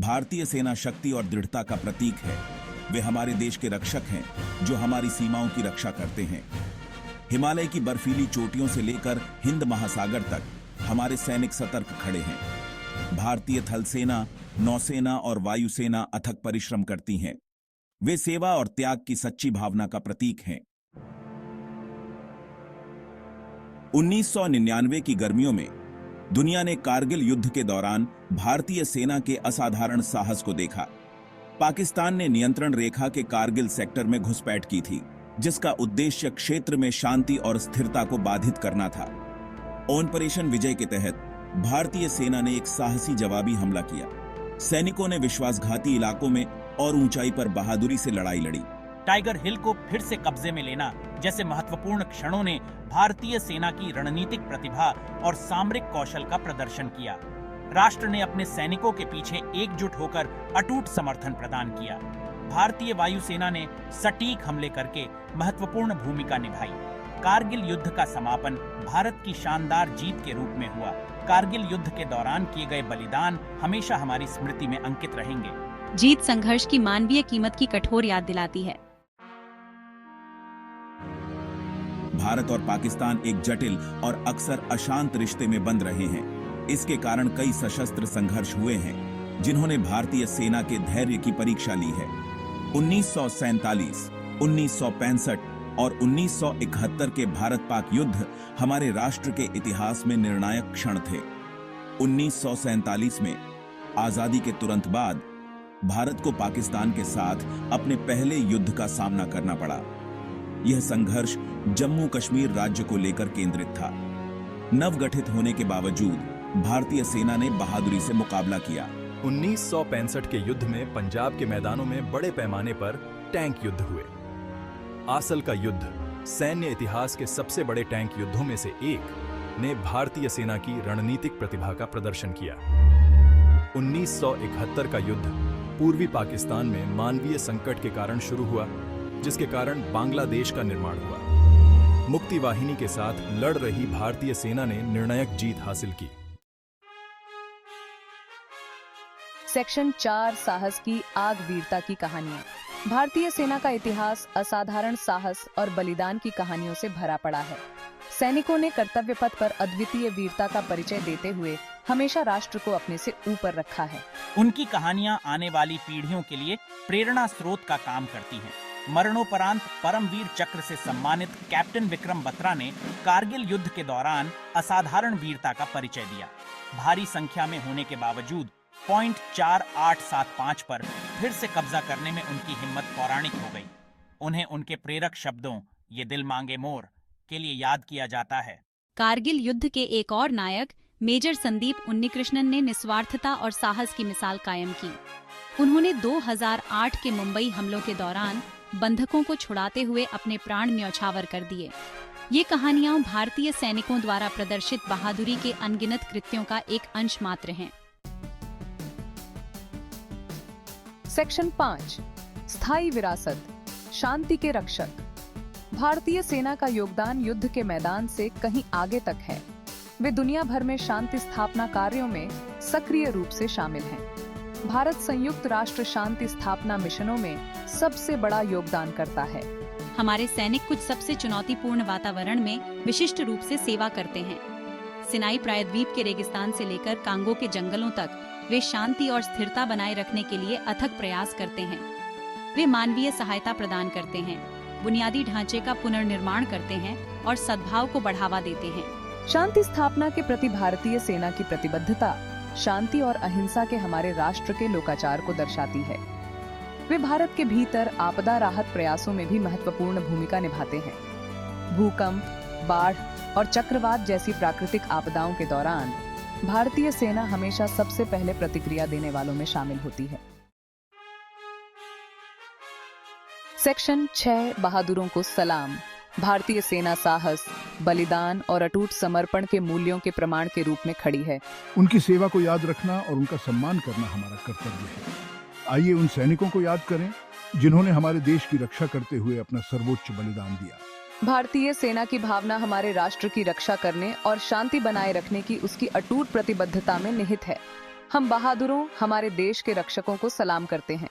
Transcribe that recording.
भारतीय सेना शक्ति और दृढ़ता का प्रतीक है। वे हमारे देश के रक्षक हैं, जो हमारी सीमाओं की रक्षा करते हैं। हिमालय की बर्फीली चोटियों से लेकर हिंद महासागर तक हमारे सैनिक सतर्क खड़े हैं। भारतीय थल सेना, नौसेना और वायुसेना अथक परिश्रम करती हैं। वे सेवा और त्याग की सच्ची भावना का प्रतीक हैं। 1999 की गर्मियों में दुनिया ने कारगिल युद्ध के दौरान भारतीय सेना के असाधारण साहस को देखा। पाकिस्तान ने नियंत्रण रेखा के कारगिल सेक्टर में घुसपैठ की थी, जिसका उद्देश्य क्षेत्र में शांति और स्थिरता को बाधित करना था। ऑपरेशन विजय के तहत भारतीय सेना ने एक साहसी जवाबी हमला किया। सैनिकों ने विश्वासघाती इलाकों में और ऊंचाई पर बहादुरी से लड़ाई लड़ी। टाइगर हिल को फिर से कब्जे में लेना जैसे महत्वपूर्ण क्षणों ने भारतीय सेना की रणनीतिक प्रतिभा और सामरिक कौशल का प्रदर्शन किया। राष्ट्र ने अपने सैनिकों के पीछे एकजुट होकर अटूट समर्थन प्रदान किया। भारतीय वायुसेना ने सटीक हमले करके महत्वपूर्ण भूमिका निभाई। कारगिल युद्ध का समापन भारत की शानदार जीत के रूप में हुआ। कारगिल युद्ध के दौरान किए गए बलिदान हमेशा हमारी स्मृति में अंकित रहेंगे। जीत संघर्ष की मानवीय कीमत की कठोर याद दिलाती है। भारत और पाकिस्तान एक जटिल और अक्सर अशांत रिश्ते में बंध रहे हैं। इसके कारण कई सशस्त्र संघर्ष हुए हैं, जिन्होंने भारतीय सेना के धैर्य की परीक्षा ली है। 1947, 1965 और 1971 के भारत-पाक युद्ध हमारे राष्ट्र के इतिहास में निर्णायक क्षण थे। 1947 में आजादी के तुरंत बाद भारत को पाकिस्तान के साथ अपने पहले युद्ध का सामना करना पड़ा। यह संघर्ष जम्मू कश्मीर राज्य को लेकर केंद्रित था। नवगठित होने के बावजूद भारतीय सेना ने बहादुरी से मुकाबला किया। 1965 के युद्ध में पंजाब के मैदानों में बड़े पैमाने पर टैंक युद्ध हुए। आसल का युद्ध, सैन्य इतिहास के सबसे बड़े टैंक युद्धों में से एक, ने भारतीय सेना की रणनीतिक प्रतिभा का प्रदर्शन किया। 1971 का युद्ध पूर्वी पाकिस्तान में मानवीय संकट के कारण शुरू हुआ, जिसके कारण बांग्लादेश का निर्माण हुआ। मुक्ति वाहिनी के साथ लड़ रही भारतीय सेना ने निर्णायक जीत हासिल की। सेक्शन 4, साहस की आग वीरता की कहानियां। भारतीय सेना का इतिहास असाधारण साहस और बलिदान की कहानियों से भरा पड़ा है। सैनिकों ने कर्तव्य पथ पर अद्वितीय वीरता का परिचय देते हुए हमेशा राष्ट्र को अपने से ऊपर रखा है। उनकी कहानियां आने वाली पीढ़ियों के लिए प्रेरणा स्रोत का काम करती हैं। मरणोपरांत परमवीर चक्र से सम्मानित कैप्टन विक्रम बत्रा ने कारगिल युद्ध के दौरान असाधारण वीरता का परिचय दिया। भारी संख्या में होने के बावजूद पॉइंट 4875 पर फिर से कब्जा करने में उनकी हिम्मत पौराणिक हो गई। उन्हें उनके प्रेरक शब्दों "ये दिल मांगे मोर" के लिए याद किया जाता है। कारगिल युद्ध के एक और नायक मेजर संदीप उन्नीकृष्णन ने निस्वार्थता और साहस की मिसाल कायम की। उन्होंने 2008 के मुंबई हमलों के दौरान बंधकों को छुड़ाते हुए अपने प्राण न्यौछावर कर दिए। ये कहानियां भारतीय सैनिकों द्वारा प्रदर्शित बहादुरी के अनगिनत कृत्यों का एक अंश मात्र हैं। सेक्शन 5, स्थायी विरासत, शांति के रक्षक। भारतीय सेना का योगदान युद्ध के मैदान से कहीं आगे तक है। वे दुनिया भर में शांति स्थापना कार्यों में सक्रिय रूप से शामिल हैं। भारत संयुक्त राष्ट्र शांति स्थापना मिशनों में सबसे बड़ा योगदान करता है। हमारे सैनिक कुछ सबसे चुनौतीपूर्ण वातावरण में विशिष्ट रूप से सेवा करते हैं। सिनाई प्रायद्वीप के रेगिस्तान से लेकर कांगो के जंगलों तक वे शांति और स्थिरता बनाए रखने के लिए अथक प्रयास करते हैं। वे मानवीय सहायता प्रदान करते हैं, बुनियादी ढांचे का पुनर्निर्माण करते हैं और सद्भाव को बढ़ावा देते हैं। शांति स्थापना के प्रति भारतीय सेना की प्रतिबद्धता शांति और अहिंसा के हमारे राष्ट्र के लोकाचार को दर्शाती है। वे भारत के भीतर आपदा राहत प्रयासों में भी महत्वपूर्ण भूमिका निभाते हैं। भूकंप, बाढ़ और चक्रवात जैसी प्राकृतिक आपदाओं के दौरान भारतीय सेना हमेशा सबसे पहले प्रतिक्रिया देने वालों में शामिल होती है। सेक्शन 6, बहादुरों को सलाम। भारतीय सेना साहस, बलिदान और अटूट समर्पण के मूल्यों के प्रमाण के रूप में खड़ी है। उनकी सेवा को याद रखना और उनका सम्मान करना हमारा कर्तव्य है। आइए उन सैनिकों को याद करें जिन्होंने हमारे देश की रक्षा करते हुए अपना सर्वोच्च बलिदान दिया। भारतीय सेना की भावना हमारे राष्ट्र की रक्षा करने और शांति बनाए रखने की उसकी अटूट प्रतिबद्धता में निहित है। हम बहादुरों, हमारे देश के रक्षकों को सलाम करते हैं।